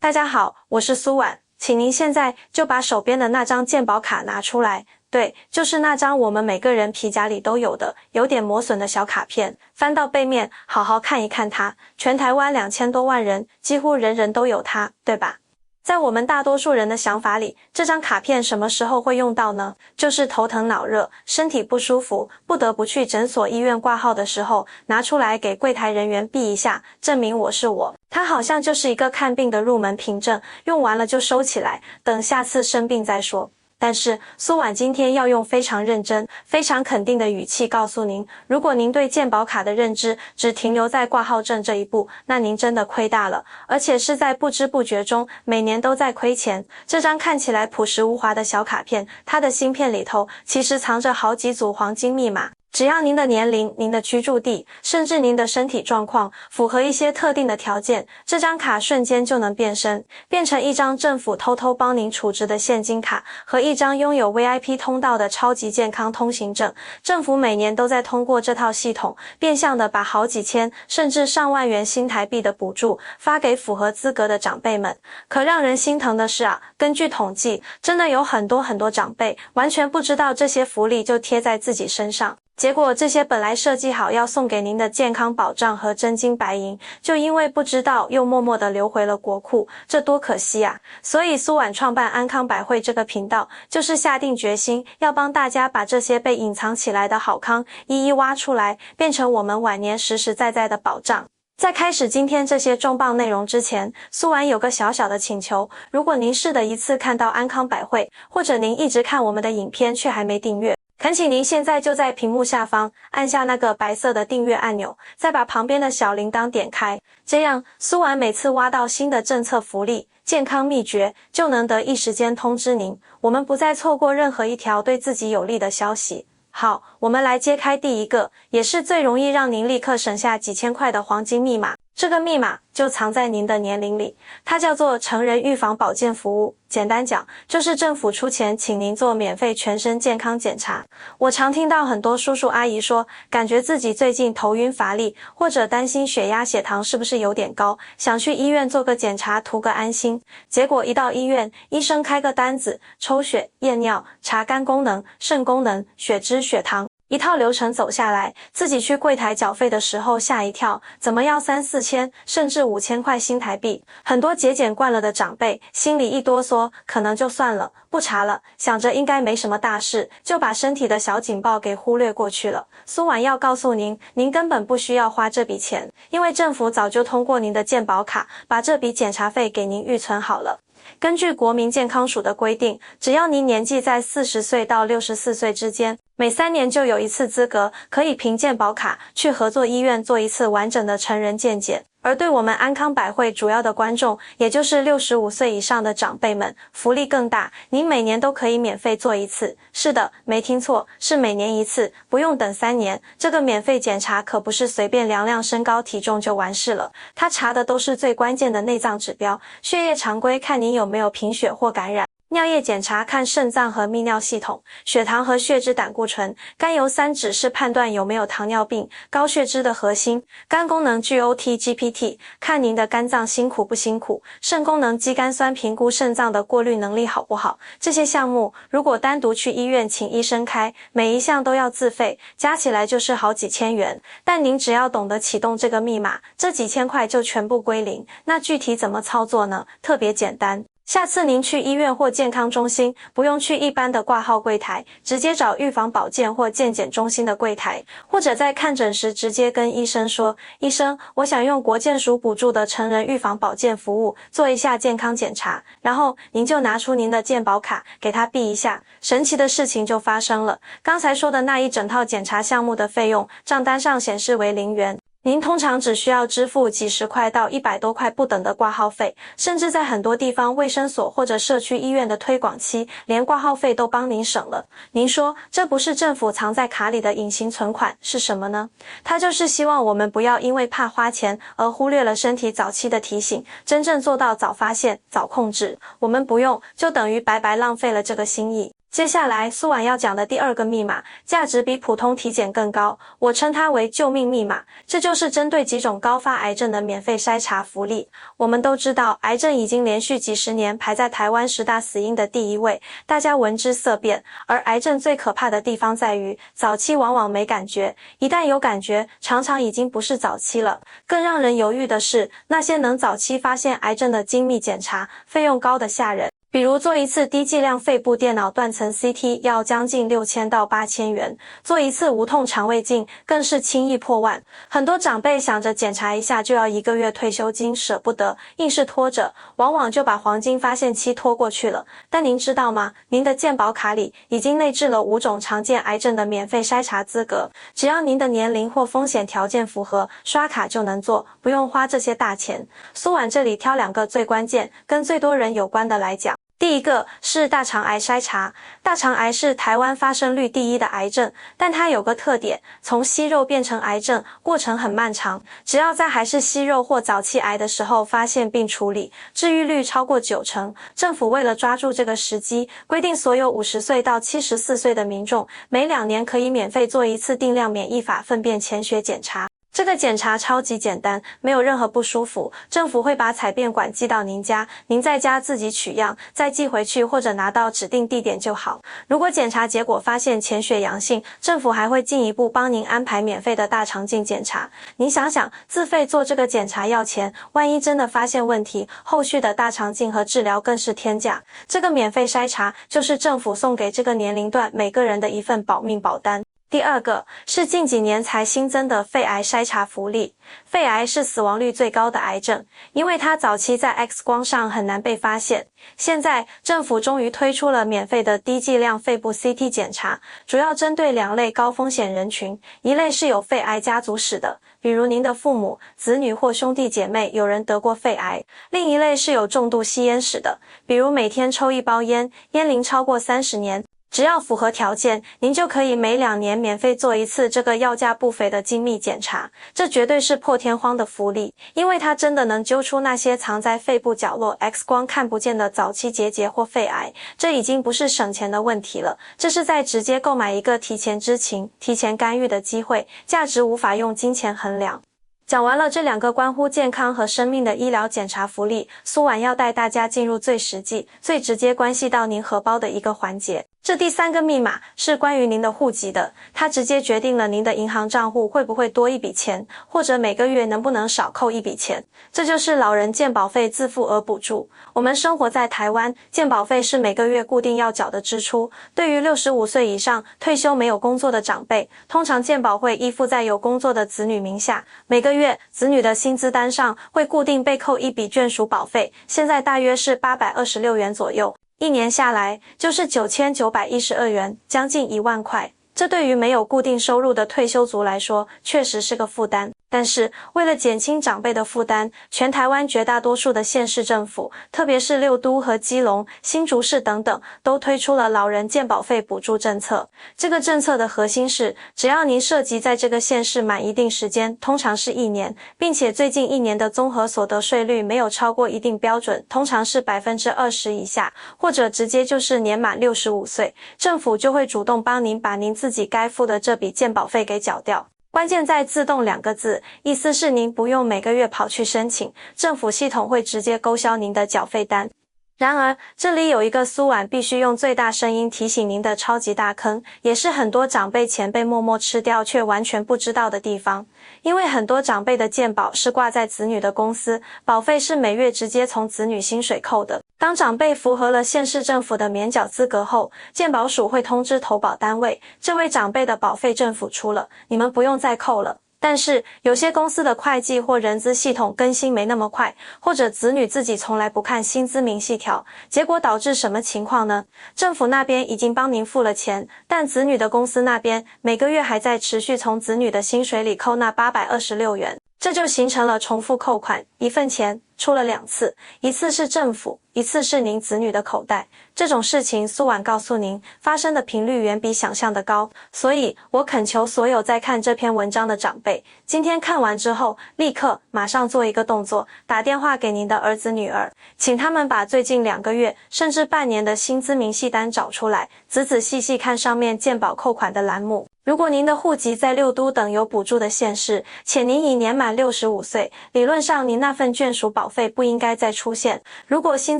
大家好，我是苏婉，请您现在就把手边的那张健保卡拿出来。对，就是那张我们每个人皮夹里都有的，有点磨损的小卡片。翻到背面，好好看一看它。全台湾2000多万人，几乎人人都有它，对吧？在我们大多数人的想法里，这张卡片什么时候会用到呢？就是头疼脑热，身体不舒服，不得不去诊所医院挂号的时候，拿出来给柜台人员避一下，证明我是我。它好像就是一个看病的入门凭证，用完了就收起来，等下次生病再说。但是苏婉今天要用非常认真、非常肯定的语气告诉您，如果您对健保卡的认知只停留在挂号证这一步，那您真的亏大了，而且是在不知不觉中每年都在亏钱。这张看起来朴实无华的小卡片，它的芯片里头其实藏着好几组黄金密码。只要您的年龄、您的居住地，甚至您的身体状况符合一些特定的条件，这张卡瞬间就能变身，变成一张政府偷偷帮您储值的现金卡和一张拥有 VIP 通道的超级健康通行证。政府每年都在通过这套系统，变相的把好几千甚至上万元新台币的补助发给符合资格的长辈们。可让人心疼的是啊，根据统计，真的有很多长辈完全不知道这些福利就贴在自己身上。结果这些本来设计好要送给您的健康保障和真金白银，就因为不知道又默默地流回了国库，这多可惜啊！所以苏婉创办安康百惠这个频道，就是下定决心要帮大家把这些被隐藏起来的好康一一挖出来，变成我们晚年实实在在的保障。在开始今天这些重磅内容之前，苏婉有个小小的请求，如果您是的一次看到安康百惠，或者您一直看我们的影片却还没订阅，恳请您现在就在屏幕下方按下那个白色的订阅按钮，再把旁边的小铃铛点开，这样苏婉每次挖到新的政策福利、健康秘诀，就能第一时间通知您，我们不再错过任何一条对自己有利的消息。好，我们来揭开第一个，也是最容易让您立刻省下几千块的黄金密码。这个密码就藏在您的年龄里，它叫做成人预防保健服务。简单讲，就是政府出钱请您做免费全身健康检查。我常听到很多叔叔阿姨说，感觉自己最近头晕乏力，或者担心血压血糖是不是有点高，想去医院做个检查图个安心。结果一到医院，医生开个单子，抽血、验尿、查肝功能、肾功能、血脂、血糖，一套流程走下来，自己去柜台缴费的时候吓一跳，怎么要3、4千甚至5000块新台币？很多节俭惯了的长辈心里一哆嗦，可能就算了，不查了，想着应该没什么大事，就把身体的小警报给忽略过去了。苏婉要告诉您，您根本不需要花这笔钱，因为政府早就通过您的健保卡，把这笔检查费给您预存好了。根据国民健康署的规定，只要您年纪在40岁到64岁之间，每3年就有一次资格，可以凭健保卡去合作医院做一次完整的成人健检。而对我们安康百惠主要的观众，也就是65岁以上的长辈们，福利更大，您每年都可以免费做一次。是的，没听错，是每年一次，不用等3年。这个免费检查可不是随便量量身高体重就完事了，它查的都是最关键的内脏指标，血液常规看您有没有贫血或感染，尿液检查看肾脏和泌尿系统，血糖和血脂胆固醇，甘油三酯是判断有没有糖尿病、高血脂的核心，肝功能 GOT、GPT 看您的肝脏辛苦不辛苦，肾功能肌酐酸评估肾脏的过滤能力好不好。这些项目如果单独去医院请医生开，每一项都要自费，加起来就是好几千元。但您只要懂得启动这个密码，这几千块就全部归零。那具体怎么操作呢？特别简单。下次您去医院或健康中心，不用去一般的挂号柜台，直接找预防保健或健检中心的柜台，或者在看诊时直接跟医生说，医生，我想用国健署补助的成人预防保健服务做一下健康检查，然后您就拿出您的健保卡给他避一下，神奇的事情就发生了。刚才说的那一整套检查项目的费用，账单上显示为0元。您通常只需要支付几十块到100多块不等的挂号费，甚至在很多地方卫生所或者社区医院的推广期，连挂号费都帮您省了。您说这不是政府藏在卡里的隐形存款是什么呢？它就是希望我们不要因为怕花钱而忽略了身体早期的提醒，真正做到早发现、早控制。我们不用，就等于白白浪费了这个心意。接下来苏婉要讲的第二个密码，价值比普通体检更高，我称它为救命密码。这就是针对几种高发癌症的免费筛查福利。我们都知道，癌症已经连续几十年排在台湾10大死因的第1位，大家闻之色变。而癌症最可怕的地方在于，早期往往没感觉，一旦有感觉，常常已经不是早期了。更让人犹豫的是，那些能早期发现癌症的精密检查，费用高得吓人。比如做一次低剂量肺部电脑断层 CT 要将近6000到8000元，做一次无痛肠胃镜更是轻易破万。很多长辈想着检查一下就要1个月退休金，舍不得，硬是拖着，往往就把黄金发现期拖过去了。但您知道吗？您的健保卡里已经内置了5种常见癌症的免费筛查资格，只要您的年龄或风险条件符合，刷卡就能做，不用花这些大钱。苏婉这里挑2个最关键、跟最多人有关的来讲。第一个是大肠癌筛查。大肠癌是台湾发生率第1的癌症，但它有个特点，从息肉变成癌症过程很漫长，只要在还是息肉或早期癌的时候发现并处理，治愈率超过90%。政府为了抓住这个时机，规定所有50岁到74岁的民众每2年可以免费做一次定量免疫法粪便潜血检查。这个检查超级简单，没有任何不舒服，政府会把采便管寄到您家，您在家自己取样，再寄回去或者拿到指定地点就好。如果检查结果发现潜血阳性，政府还会进一步帮您安排免费的大肠镜检查。您想想，自费做这个检查要钱，万一真的发现问题，后续的大肠镜和治疗更是天价。这个免费筛查就是政府送给这个年龄段每个人的一份保命保单。第二个是近几年才新增的肺癌筛查福利。肺癌是死亡率最高的癌症，因为它早期在 X 光上很难被发现。现在政府终于推出了免费的低剂量肺部 CT 检查，主要针对2类高风险人群，一类是有肺癌家族史的，比如您的父母、子女或兄弟姐妹有人得过肺癌；另一类是有重度吸烟史的，比如每天抽1包烟，烟龄超过30年。只要符合条件，您就可以每2年免费做一次这个要价不菲的精密检查。这绝对是破天荒的福利，因为它真的能揪出那些藏在肺部角落 X 光看不见的早期结节或肺癌。这已经不是省钱的问题了，这是在直接购买一个提前知情、提前干预的机会，价值无法用金钱衡量。讲完了这2个关乎健康和生命的医疗检查福利，苏婉要带大家进入最实际、最直接关系到您荷包的一个环节。这第3个密码是关于您的户籍的，它直接决定了您的银行账户会不会多一笔钱，或者每个月能不能少扣一笔钱。这就是老人健保费自付额补助。我们生活在台湾，健保费是每个月固定要缴的支出。对于65岁以上退休没有工作的长辈，通常健保会依附在有工作的子女名下，每个月子女的薪资单上会固定被扣一笔眷属保费，现在大约是826元左右。1年下来就是9912元，将近1万块。这对于没有固定收入的退休族来说，确实是个负担。但是为了减轻长辈的负担，全台湾绝大多数的县市政府，特别是6都和基隆、新竹市等等，都推出了老人健保费补助政策。这个政策的核心是，只要您涉及在这个县市满一定时间，通常是1年，并且最近1年的综合所得税率没有超过一定标准，通常是20%以下，或者直接就是年满65岁，政府就会主动帮您把您自己该付的这笔健保费给缴掉。关键在自动2个字，意思是您不用每个月跑去申请，政府系统会直接勾销您的缴费单。然而，这里有一个苏婉必须用最大声音提醒您的超级大坑，也是很多长辈钱被默默吃掉却完全不知道的地方。因为很多长辈的健保是挂在子女的公司，保费是每月直接从子女薪水扣的。当长辈符合了县市政府的免缴资格后，健保署会通知投保单位，这位长辈的保费政府出了，你们不用再扣了。但是有些公司的会计或人资系统更新没那么快，或者子女自己从来不看薪资明细条，结果导致什么情况呢？政府那边已经帮您付了钱，但子女的公司那边每个月还在持续从子女的薪水里扣那826元。这就形成了重复扣款，一份钱出了2次，一次是政府，一次是您子女的口袋。这种事情苏婉告诉您，发生的频率远比想象的高，所以我恳求所有在看这篇文章的长辈，今天看完之后，立刻马上做一个动作，打电话给您的儿子女儿，请他们把最近2个月甚至半年的薪资明细单找出来，仔仔细细看上面健保扣款的栏目。如果您的户籍在6都等有补助的县市，且您已年满65岁，理论上您那份眷属保费不应该再出现。如果薪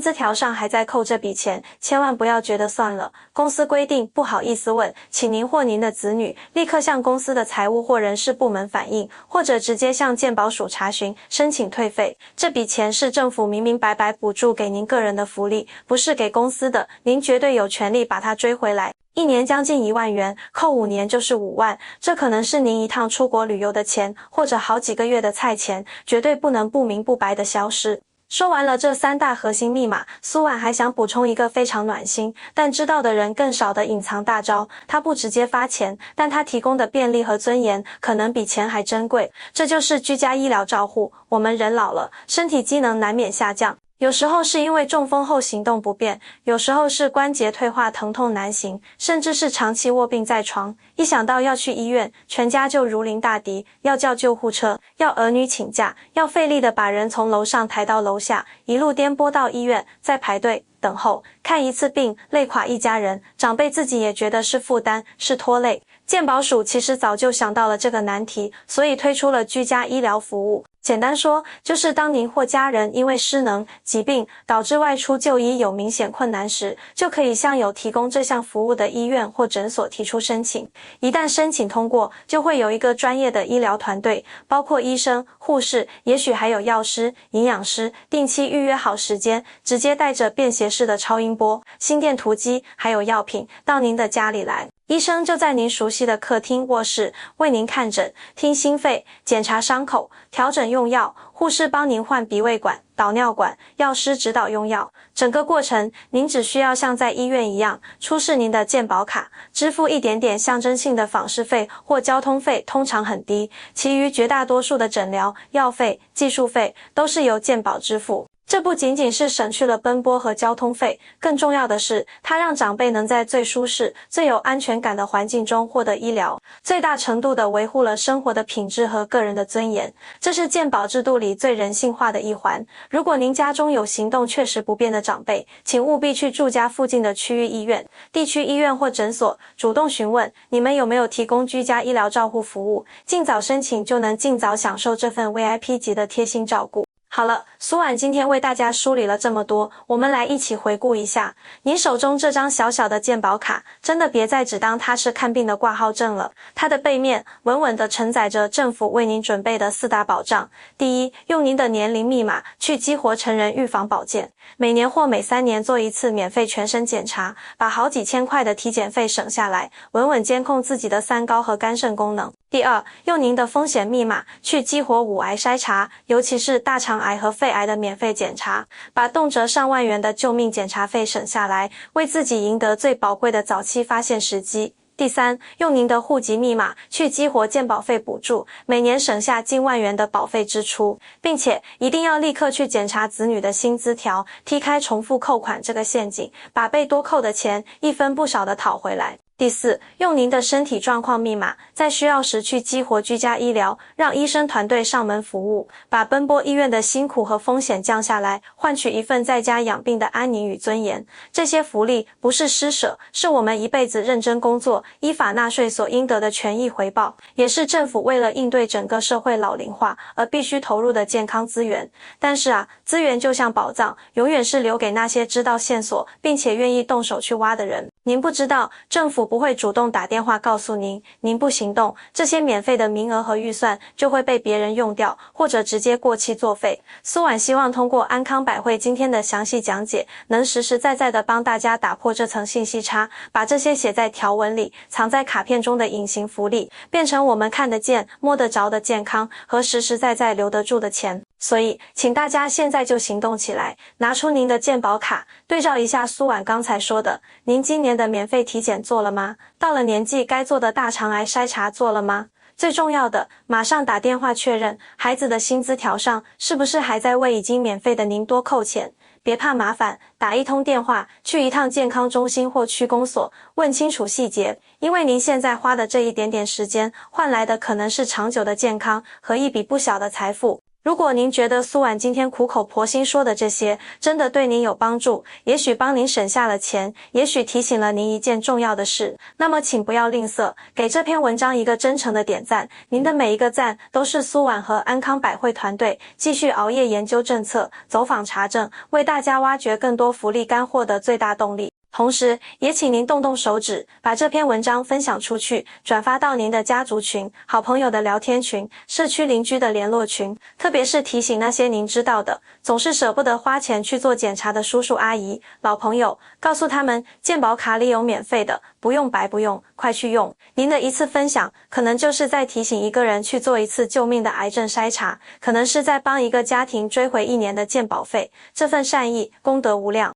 资条上还在扣这笔钱，千万不要觉得算了，公司规定不好意思问，请您或您的子女立刻向公司的财务或人事部门反映，或者直接向健保署查询，申请退费。这笔钱是政府明明白白补助给您个人的福利，不是给公司的，您绝对有权利把它追回来。1年将近1万元，扣5年就是5万，这可能是您一趟出国旅游的钱，或者好几个月的菜钱，绝对不能不明不白的消失。说完了这3大核心密码，苏婉还想补充一个非常暖心，但知道的人更少的隐藏大招。他不直接发钱，但他提供的便利和尊严可能比钱还珍贵。这就是居家医疗照护。我们人老了，身体机能难免下降。有时候是因为中风后行动不便，有时候是关节退化疼痛难行，甚至是长期卧病在床。一想到要去医院，全家就如临大敌，要叫救护车，要儿女请假，要费力的把人从楼上抬到楼下，一路颠簸到医院，再排队等候，看一次病，累垮一家人，长辈自己也觉得是负担，是拖累。健保署其实早就想到了这个难题，所以推出了居家医疗服务。简单说，就是当您或家人因为失能、疾病导致外出就医有明显困难时，就可以向有提供这项服务的医院或诊所提出申请。一旦申请通过，就会有一个专业的医疗团队，包括医生、护士，也许还有药师、营养师，定期预约好时间，直接带着便携式的超音波、心电图机，还有药品到您的家里来。医生就在您熟悉的客厅、卧室为您看诊、听心肺、检查伤口、调整用药，护士帮您换鼻胃管、导尿管，药师指导用药。整个过程，您只需要像在医院一样，出示您的健保卡，支付一点点象征性的访视费或交通费，通常很低，其余绝大多数的诊疗、药费、技术费都是由健保支付。这不仅仅是省去了奔波和交通费，更重要的是，它让长辈能在最舒适、最有安全感的环境中获得医疗，最大程度地维护了生活的品质和个人的尊严。这是健保制度里最人性化的一环。如果您家中有行动确实不便的长辈，请务必去住家附近的区域医院、地区医院或诊所，主动询问你们有没有提供居家医疗照护服务，尽早申请就能尽早享受这份 VIP 级的贴心照顾。好了，苏婉今天为大家梳理了这么多，我们来一起回顾一下。您手中这张小小的健保卡，真的别再只当它是看病的挂号证了。它的背面稳稳地承载着政府为您准备的4大保障。第一，用您的年龄密码去激活成人预防保健，每年或每3年做一次免费全身检查，把好几千块的体检费省下来，稳稳监控自己的3高和肝肾功能。第二，用您的风险密码去激活5癌筛查，尤其是大肠癌和肺癌的免费检查，把动辄上万元的救命检查费省下来，为自己赢得最宝贵的早期发现时机。第三，用您的户籍密码去激活健保费补助，每年省下近万元的保费支出，并且一定要立刻去检查子女的薪资条，踢开重复扣款这个陷阱，把被多扣的钱一分不少的讨回来。第四，用您的身体状况密码，在需要时去激活居家医疗，让医生团队上门服务，把奔波医院的辛苦和风险降下来，换取一份在家养病的安宁与尊严。这些福利不是施舍，是我们一辈子认真工作、依法纳税所应得的权益回报，也是政府为了应对整个社会老龄化而必须投入的健康资源。但是资源就像宝藏，永远是留给那些知道线索并且愿意动手去挖的人。您不知道，政府不会主动打电话告诉您，您不行动，这些免费的名额和预算就会被别人用掉，或者直接过期作废。苏婉希望通过安康百惠今天的详细讲解，能实实在在地帮大家打破这层信息差，把这些写在条文里、藏在卡片中的隐形福利，变成我们看得见、摸得着的健康和实实在在留得住的钱。所以，请大家现在就行动起来，拿出您的健保卡，对照一下苏婉刚才说的，您今年的免费体检做了吗？到了年纪该做的大肠癌筛查做了吗？最重要的，马上打电话确认孩子的薪资条上是不是还在为已经免费的您多扣钱。别怕麻烦，打一通电话，去一趟健康中心或区公所，问清楚细节。因为您现在花的这一点点时间，换来的可能是长久的健康和一笔不小的财富。如果您觉得苏婉今天苦口婆心说的这些真的对您有帮助，也许帮您省下了钱，也许提醒了您一件重要的事，那么请不要吝啬，给这篇文章一个真诚的点赞。您的每一个赞都是苏婉和安康百惠团队继续熬夜研究政策、走访查证，为大家挖掘更多福利干货的最大动力。同时，也请您动动手指，把这篇文章分享出去，转发到您的家族群、好朋友的聊天群、社区邻居的联络群，特别是提醒那些您知道的，总是舍不得花钱去做检查的叔叔阿姨、老朋友，告诉他们健保卡里有免费的，不用白不用，快去用。您的一次分享，可能就是在提醒一个人去做一次救命的癌症筛查，可能是在帮一个家庭追回1年的健保费，这份善意，功德无量。